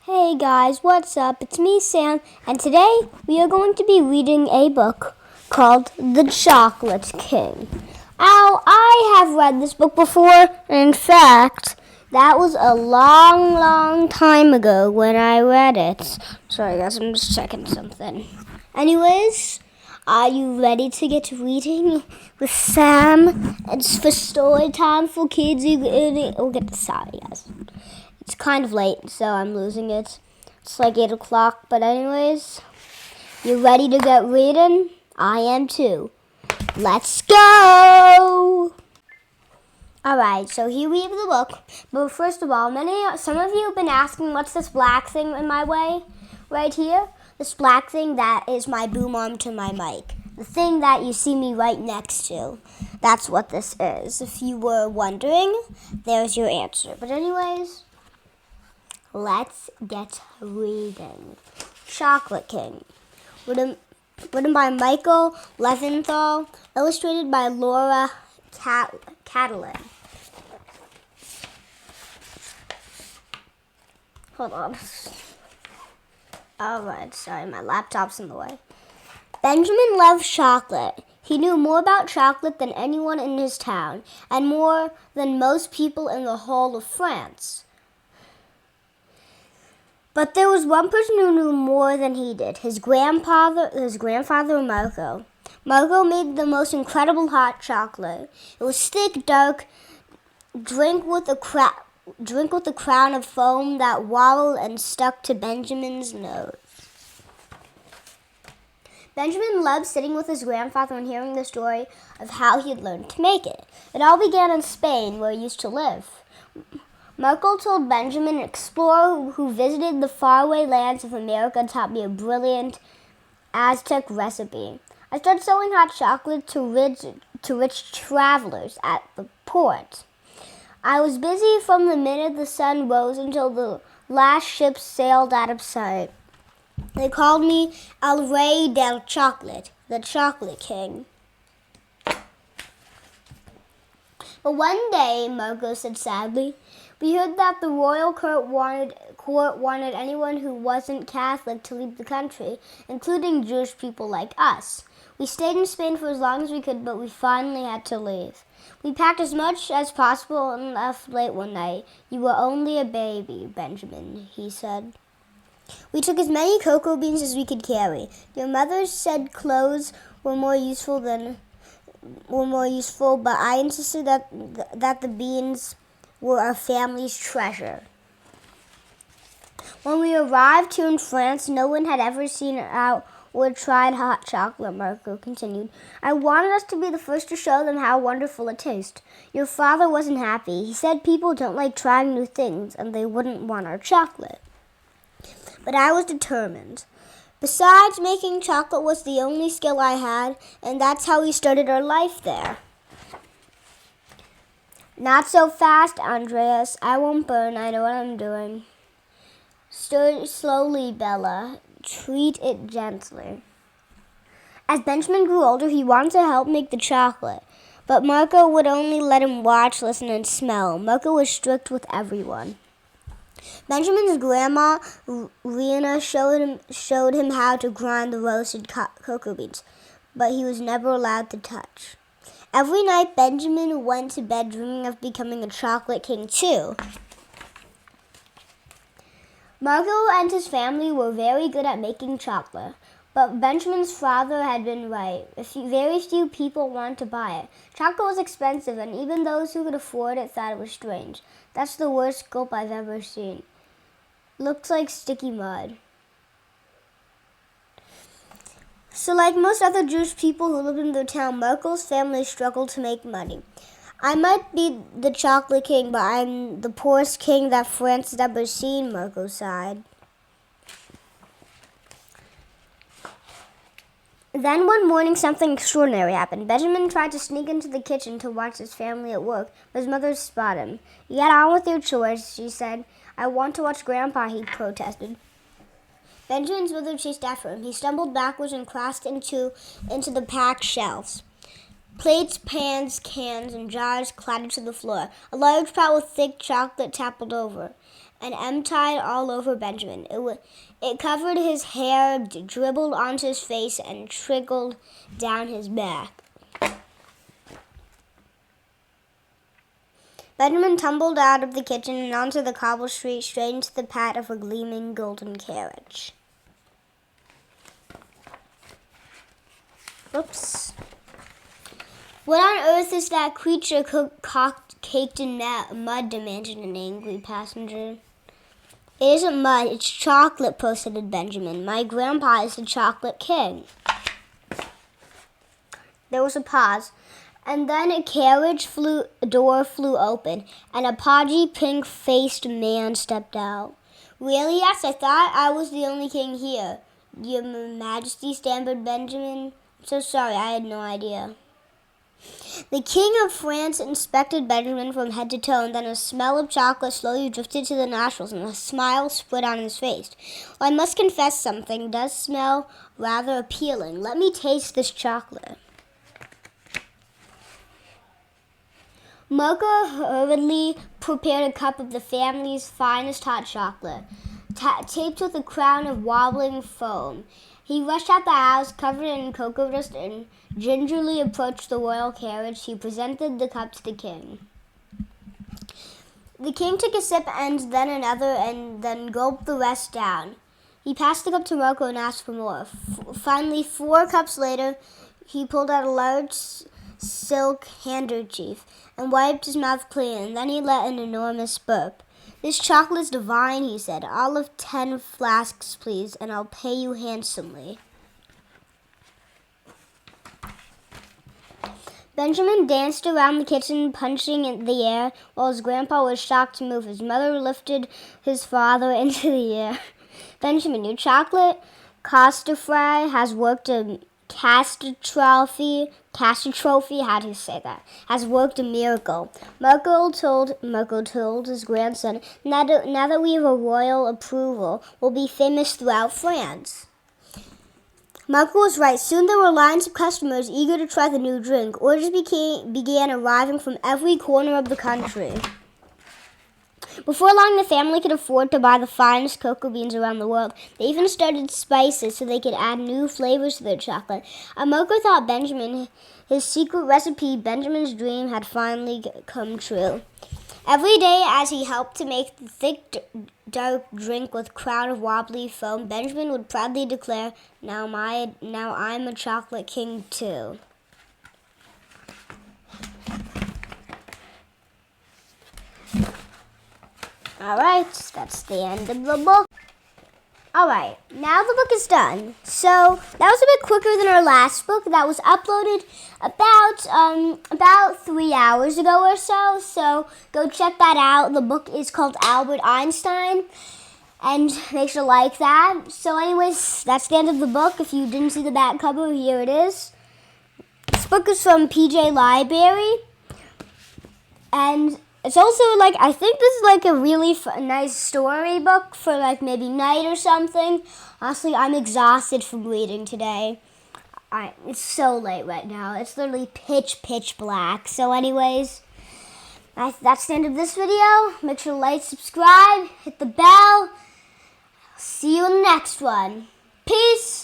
Hey guys, what's up? It's me, Sam, and today we are going to be reading a book called The Chocalate King. Now, I have read this book before, and in fact, that was a long time ago when I read it. Sorry guys, I'm just checking something. Anyways, are you ready to get reading with Sam? It's for story time for kids. We'll get started, guys. It's kind of late, so I'm losing it. It's like 8 o'clock, but anyways, you ready to get reading? I am too. Let's go! Alright, so here we have the book. But first of all, some of you have been asking what's this black thing in my way? Right here? This black thing that is my boom arm to my mic. The thing that you see me right next to. That's what this is. If you were wondering, there's your answer. But anyways, let's get reading. Chocalate King. Written by Michael Leventhal. Illustrated by Laura Catalan. Hold on. Alright, sorry, my laptop's in the way. Benjamin loved chocolate. He knew more about chocolate than anyone in his town, and more than most people in the whole of France. But there was one person who knew more than he did, his grandfather Marco. Marco made the most incredible hot chocolate. It was thick, dark, drink with a crown of foam that wobbled and stuck to Benjamin's nose. Benjamin loved sitting with his grandfather and hearing the story of how he had learned to make it. It all began in Spain, where he used to live. Marco told Benjamin, an explorer who visited the faraway lands of America, taught me a brilliant Aztec recipe. I started selling hot chocolate to rich travelers at the port. I was busy from the minute the sun rose until the last ship sailed out of sight. They called me El Rey del Chocolate, the Chocalate King. But one day, Marco said sadly, we heard that the royal court wanted anyone who wasn't Catholic to leave the country, including Jewish people like us. We stayed in Spain for as long as we could, but we finally had to leave. We packed as much as possible and left late one night. You were only a baby, Benjamin, he said. We took as many cocoa beans as we could carry. Your mother said clothes were more useful, but I insisted that the beans were our family's treasure. When we arrived here in France, no one had ever seen out or tried hot chocolate, Marco continued. I wanted us to be the first to show them how wonderful it tastes. Your father wasn't happy. He said people don't like trying new things, and they wouldn't want our chocolate. But I was determined. Besides, making chocolate was the only skill I had, and that's how we started our life there. Not so fast, Andreas. I won't burn. I know what I'm doing. Stir slowly, Bella. Treat it gently. As Benjamin grew older, he wanted to help make the chocolate, but Marco would only let him watch, listen, and smell. Marco was strict with everyone. Benjamin's grandma, Rena, showed him how to grind the roasted cocoa beans, but he was never allowed to touch. Every night, Benjamin went to bed dreaming of becoming a chocolate king, too. Marco and his family were very good at making chocolate, but Benjamin's father had been right. Very few people wanted to buy it. Chocolate was expensive, and even those who could afford it thought it was strange. That's the worst gulp I've ever seen. Looked like sticky mud. So like most other Jewish people who lived in their town, Marco's family struggled to make money. I might be the Chocalate King, but I'm the poorest king that France has ever seen, Marco sighed. Then one morning, something extraordinary happened. Benjamin tried to sneak into the kitchen to watch his family at work, but his mother spotted him. Get on with your chores, she said. I want to watch Grandpa, he protested. Benjamin's mother chased after him. He stumbled backwards and crashed into the packed shelves. Plates, pans, cans, and jars clattered to the floor. A large pot with thick chocolate toppled over, and M tied all over Benjamin. It covered his hair, dribbled onto his face, and trickled down his back. Benjamin tumbled out of the kitchen and onto the cobble street, straight into the path of a gleaming golden carriage. Whoops. What on earth is that creature caked in mud? Demanded an angry passenger. It isn't mud, it's chocolate, protested Benjamin. My grandpa is the Chocalate King. There was a pause, and then a carriage door flew open, and a podgy, pink-faced man stepped out. Really? Yes, I thought I was the only king here. Your Majesty, stammered Benjamin. I'm so sorry, I had no idea. The King of France inspected Benjamin from head to toe, and then a smell of chocolate slowly drifted to the nostrils, and a smile spread on his face. Well, I must confess something. It does smell rather appealing. Let me taste this chocolate. Mocha hurriedly prepared a cup of the family's finest hot chocolate, taped with a crown of wobbling foam. He rushed out the house, covered in cocoa dust, and gingerly approached the royal carriage. He presented the cup to the king. The king took a sip and then another, and then gulped the rest down. He passed the cup to Mocha and asked for more. Finally, 4 cups later, he pulled out a large silk handkerchief and wiped his mouth clean, and then he let an enormous burp. This chocolate is divine, he said. All of 10 flasks, please, and I'll pay you handsomely. Benjamin danced around the kitchen, punching in the air, while his grandpa was shocked to move. His mother lifted his father into the air. Benjamin, your chocolate castrophe has worked a catastrophe, how do you say that? Has worked a miracle. Marco told his grandson, now that we have a royal approval, we'll be famous throughout France. Marco was right. Soon there were lines of customers eager to try the new drink. Orders began arriving from every corner of the country. Before long, the family could afford to buy the finest cocoa beans around the world. They even started spices so they could add new flavors to their chocolate. Marco thought his secret recipe, Benjamin's dream, had finally come true. Every day, as he helped to make the thick, dark drink with crown of wobbly foam, Benjamin would proudly declare, now I'm a chocolate king too. Alright, that's the end of the book. Alright, now the book is done. So, that was a bit quicker than our last book. That was uploaded about 3 hours ago or so. So, go check that out. The book is called Albert Einstein. And make sure to like that. So anyways, that's the end of the book. If you didn't see the back cover, here it is. This book is from PJ Library. And it's also I think this is a really nice story book for maybe night or something. Honestly, I'm exhausted from reading today. It's so late right now. It's literally pitch black. So anyways, that's the end of this video. Make sure to like, subscribe, hit the bell. See you in the next one. Peace.